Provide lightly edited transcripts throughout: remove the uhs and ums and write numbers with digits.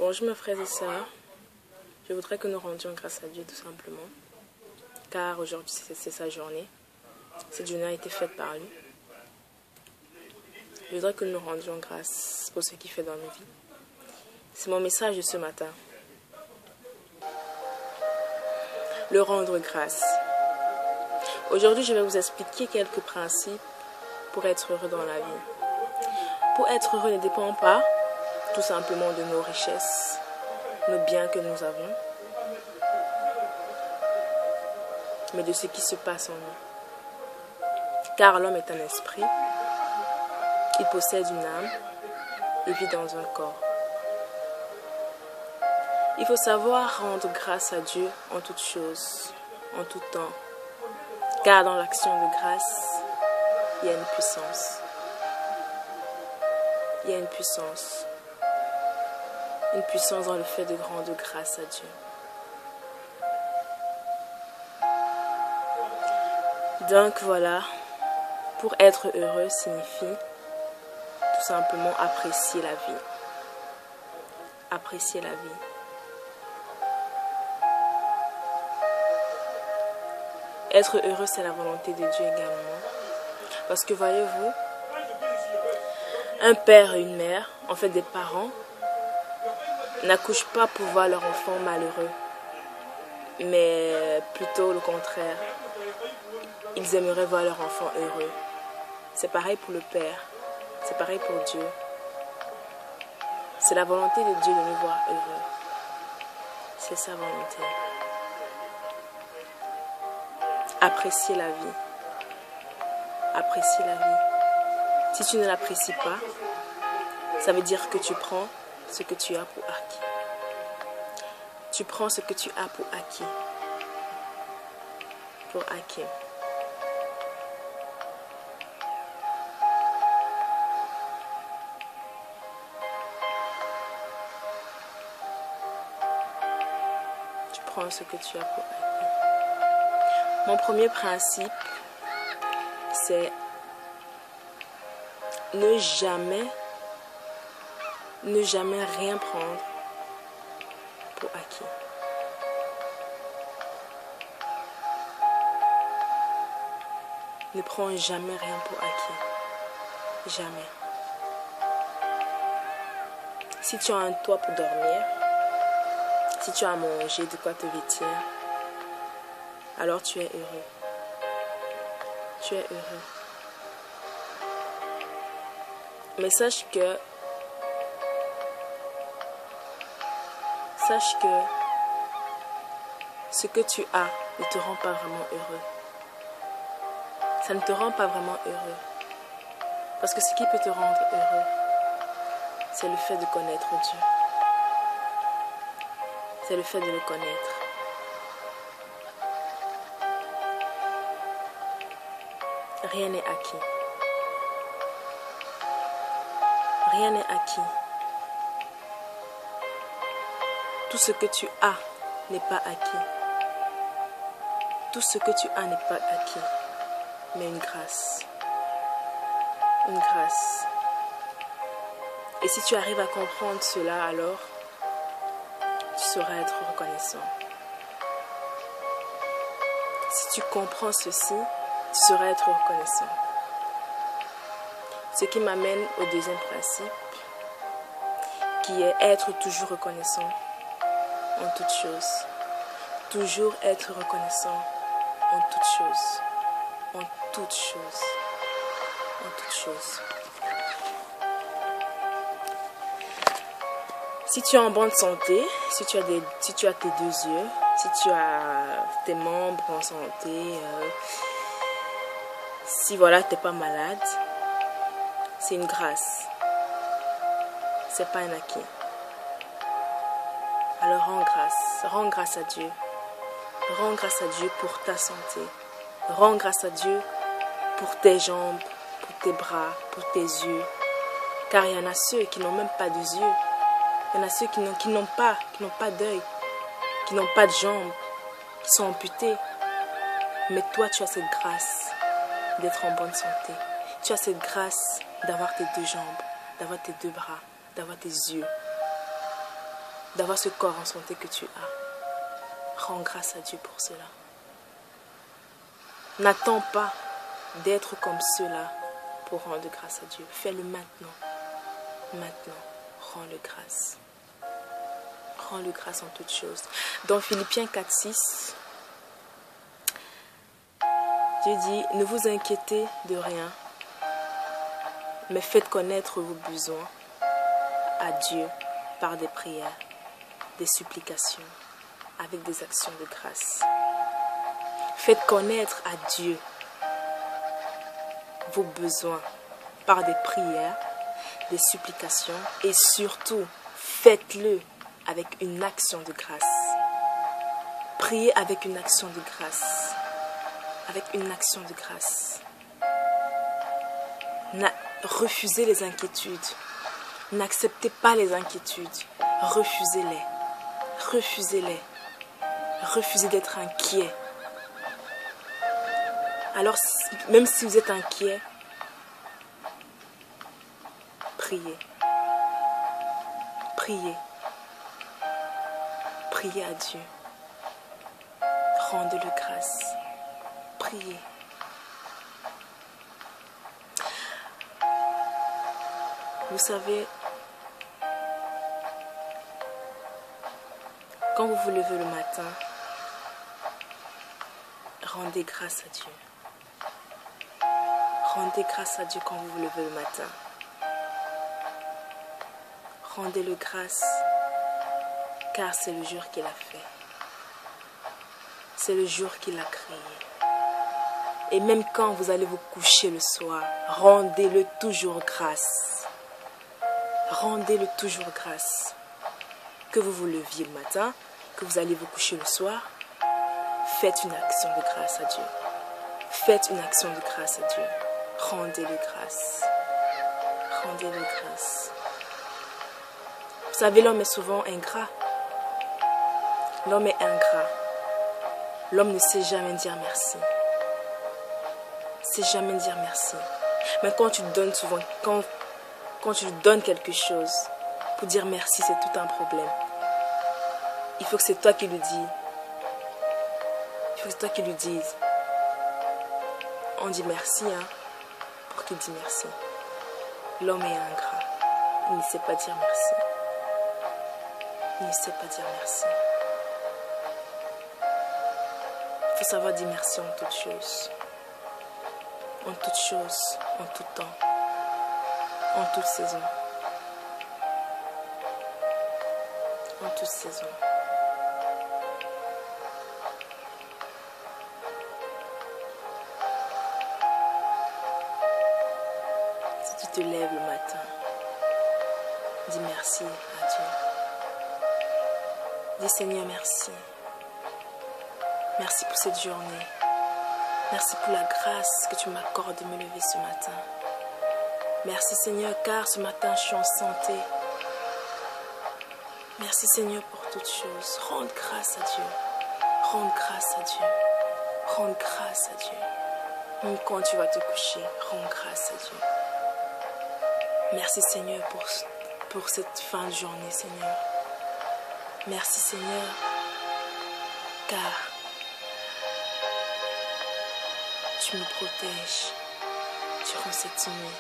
Bonjour mes frères et sœurs, je voudrais que nous rendions grâce à Dieu tout simplement, car aujourd'hui c'est sa journée, cette journée a été faite par lui. Je voudrais que nous rendions grâce pour ce qu'il fait dans nos vies. C'est mon message de ce matin. Le rendre grâce. Aujourd'hui je vais vous expliquer quelques principes pour être heureux dans la vie. Pour être heureux ne dépend pas tout simplement de nos richesses, nos biens que nous avons, mais de ce qui se passe en nous. Car l'homme est un esprit, il possède une âme et vit dans un corps. Il faut savoir rendre grâce à Dieu en toutes choses, en tout temps, car dans l'action de grâce, il y a une puissance. Il y a une puissance. Une puissance dans le fait de rendre grâce à Dieu. Donc voilà, pour être heureux signifie tout simplement apprécier la vie. Apprécier la vie. Être heureux, c'est la volonté de Dieu également. Parce que voyez-vous, un père et une mère, en fait des parents, n'accouchent pas pour voir leur enfant malheureux, mais plutôt le contraire. Ils aimeraient voir leur enfant heureux. C'est pareil pour le Père, c'est pareil pour Dieu. C'est la volonté de Dieu de nous voir heureux. C'est sa volonté. Apprécier la vie. Apprécier la vie. Si tu ne l'apprécies pas, ça veut dire que tu prends ce que tu as pour acquis. Tu prends ce que tu as pour acquis. Pour acquis. Tu prends ce que tu as pour acquis. Mon premier principe, c'est ne jamais rien prendre pour acquis. Ne prends jamais rien pour acquis. Jamais. Si tu as un toit pour dormir, si tu as à manger, de quoi te vêtir, alors tu es heureux. Tu es heureux. Mais sache que ce que tu as ne te rend pas vraiment heureux. Ça ne te rend pas vraiment heureux. Parce que ce qui peut te rendre heureux, c'est le fait de connaître Dieu. C'est le fait de le connaître. Rien n'est acquis. Rien n'est acquis. Tout ce que tu as n'est pas acquis. Tout ce que tu as n'est pas acquis. Mais une grâce. Une grâce. Et si tu arrives à comprendre cela, alors tu sauras être reconnaissant. Si tu comprends ceci, tu sauras être reconnaissant. Ce qui m'amène au deuxième principe, qui est être toujours reconnaissant en toutes choses. Toujours être reconnaissant en toutes choses. En toutes choses. En toutes choses. Si tu es en bonne santé, si tu as tes deux yeux, si tu as tes membres en santé, si voilà, tu n'es pas malade, c'est une grâce. C'est pas un acquis. Alors rends grâce à Dieu. Rends grâce à Dieu pour ta santé. Rends grâce à Dieu pour tes jambes, pour tes bras, pour tes yeux. Car il y en a ceux qui n'ont même pas de yeux. Il y en a ceux qui n'ont pas d'œil, qui n'ont pas de jambes, qui sont amputés. Mais toi, tu as cette grâce d'être en bonne santé. Tu as cette grâce d'avoir tes deux jambes, d'avoir tes deux bras, d'avoir tes yeux. d'avoir ce corps en santé que tu as. Rends grâce à Dieu pour cela. N'attends pas d'être comme ceux-là pour rendre grâce à Dieu. Fais-le maintenant. Maintenant, rends-le grâce. Rends-le grâce en toutes choses. Dans Philippiens 4:6, Dieu dit, ne vous inquiétez de rien, mais faites connaître vos besoins à Dieu par des prières, des supplications, avec des actions de grâce. Faites connaître à Dieu vos besoins par des prières, des supplications et surtout, faites-le avec une action de grâce. Priez avec une action de grâce. Avec une action de grâce. Refusez les inquiétudes. N'acceptez pas les inquiétudes. Refusez-les. Refusez-les. Refusez d'être inquiet. Alors, même si vous êtes inquiet, priez. Priez. Priez à Dieu. Rendez-le grâce. Priez. Vous savez, quand vous vous levez le matin, rendez grâce à Dieu. Rendez grâce à Dieu quand vous vous levez le matin. Rendez-le grâce, car c'est le jour qu'il a fait. C'est le jour qu'il a créé. Et même quand vous allez vous coucher le soir, rendez-le toujours grâce. Rendez-le toujours grâce. Que vous vous leviez le matin, que vous allez vous coucher le soir, faites une action de grâce à Dieu. Faites une action de grâce à Dieu. Rendez-le grâce. Rendez-le grâce. Vous savez, l'homme est souvent ingrat. L'homme est ingrat. L'homme ne sait jamais dire merci. Ne sait jamais dire merci. Mais quand tu donnes souvent, quand tu lui donnes quelque chose, pour dire merci, c'est tout un problème. Il faut que c'est toi qui lui dis. Il faut que c'est toi qui lui dise. On dit merci, hein, pour qu'il dise merci. L'homme est ingrat. Il ne sait pas dire merci. Il ne sait pas dire merci. Il faut savoir dire merci en toutes choses. En toutes choses, en tout temps, en toute saison. En toute saison. Si tu te lèves le matin, dis merci à Dieu. Dis Seigneur, merci. Merci pour cette journée. Merci pour la grâce que tu m'accordes de me lever ce matin. Merci Seigneur, car ce matin je suis en santé. Merci Seigneur pour toutes choses. Rends grâce à Dieu. Rends grâce à Dieu. Rends grâce à Dieu. Même quand tu vas te coucher, rends grâce à Dieu. Merci Seigneur pour cette fin de journée, Seigneur. Merci Seigneur, car tu me protèges durant cette nuit.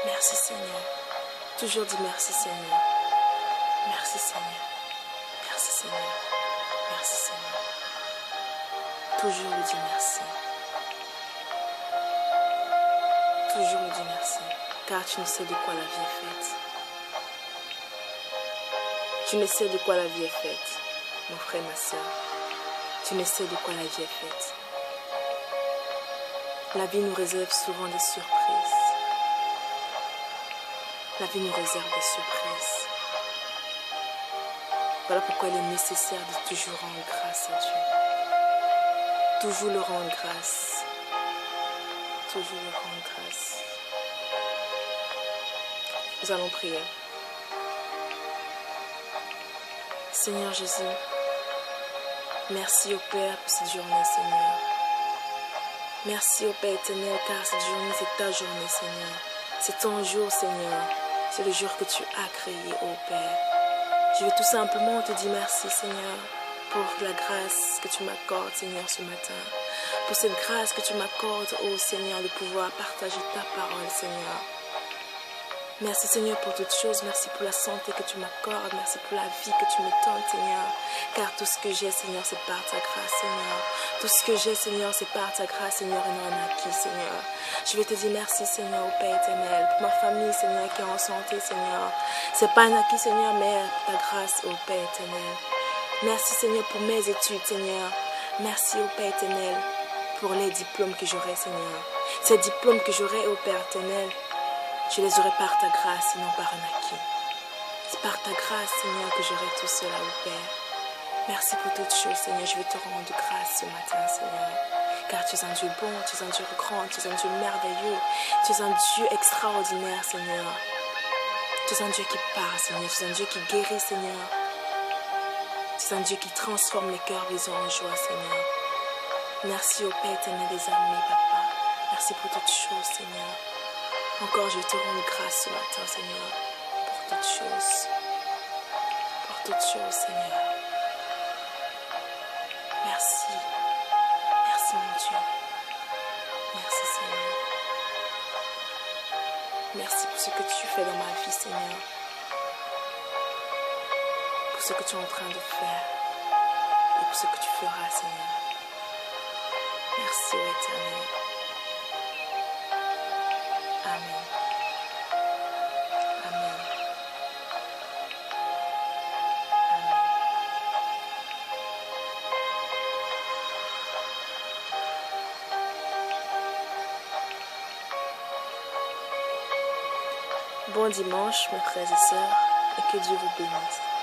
Merci Seigneur. Toujours dis merci Seigneur. Merci Seigneur. Merci Seigneur. Merci Seigneur. Toujours lui dire merci. Toujours lui dire merci. Car tu ne sais de quoi la vie est faite. Tu ne sais de quoi la vie est faite, mon frère, ma soeur. Tu ne sais de quoi la vie est faite. La vie nous réserve souvent des surprises. La vie nous réserve des surprises. Voilà pourquoi il est nécessaire de toujours rendre grâce à Dieu. Toujours le rendre grâce. Toujours le rendre grâce. Nous allons prier. Seigneur Jésus, merci au Père pour cette journée, Seigneur. Merci au Père éternel, car cette journée, c'est ta journée, Seigneur. C'est ton jour, Seigneur. C'est le jour que tu as créé, ô Père. Je veux tout simplement te dire merci, Seigneur, pour la grâce que tu m'accordes, Seigneur, ce matin. Pour cette grâce que tu m'accordes, ô Seigneur, de pouvoir partager ta parole, Seigneur. Merci, Seigneur, pour toutes choses. Merci pour la santé que tu m'accordes. Merci pour la vie que tu me donnes, Seigneur. Car tout ce que j'ai, Seigneur, c'est par ta grâce, Seigneur. Tout ce que j'ai, Seigneur, c'est par ta grâce, Seigneur, et non un acquis, Seigneur. Je vais te dire merci, Seigneur, au Père éternel. Pour ma famille, Seigneur, qui est en santé, Seigneur. C'est pas un acquis, Seigneur, mais ta grâce, au Père éternel. Merci, Seigneur, pour mes études, Seigneur. Merci, au Père éternel, pour les diplômes que j'aurai, Seigneur. Ces diplômes que j'aurai, au Père éternel, je les aurai par ta grâce et non par un acquis. C'est par ta grâce, Seigneur, que j'aurai tout cela, au Père. Merci pour toutes choses, Seigneur. Je veux te rendre grâce ce matin, Seigneur. Car tu es un Dieu bon, tu es un Dieu grand, tu es un Dieu merveilleux. Tu es un Dieu extraordinaire, Seigneur. Tu es un Dieu qui parle, Seigneur. Tu es un Dieu qui guérit, Seigneur. Tu es un Dieu qui transforme les cœurs brisés en joie, Seigneur. Merci au Père éternel des armées, Papa. Merci pour toutes choses, Seigneur. Encore, je te rends grâce ce matin, Seigneur, pour toutes choses. Pour toutes choses, Seigneur. Merci. Merci, mon Dieu. Merci, Seigneur. Merci pour ce que tu fais dans ma vie, Seigneur. Pour ce que tu es en train de faire. Et pour ce que tu feras, Seigneur. Merci, ô Éternel. Amen. Amen. Amen. Bon dimanche, mes frères et sœurs, et que Dieu vous bénisse.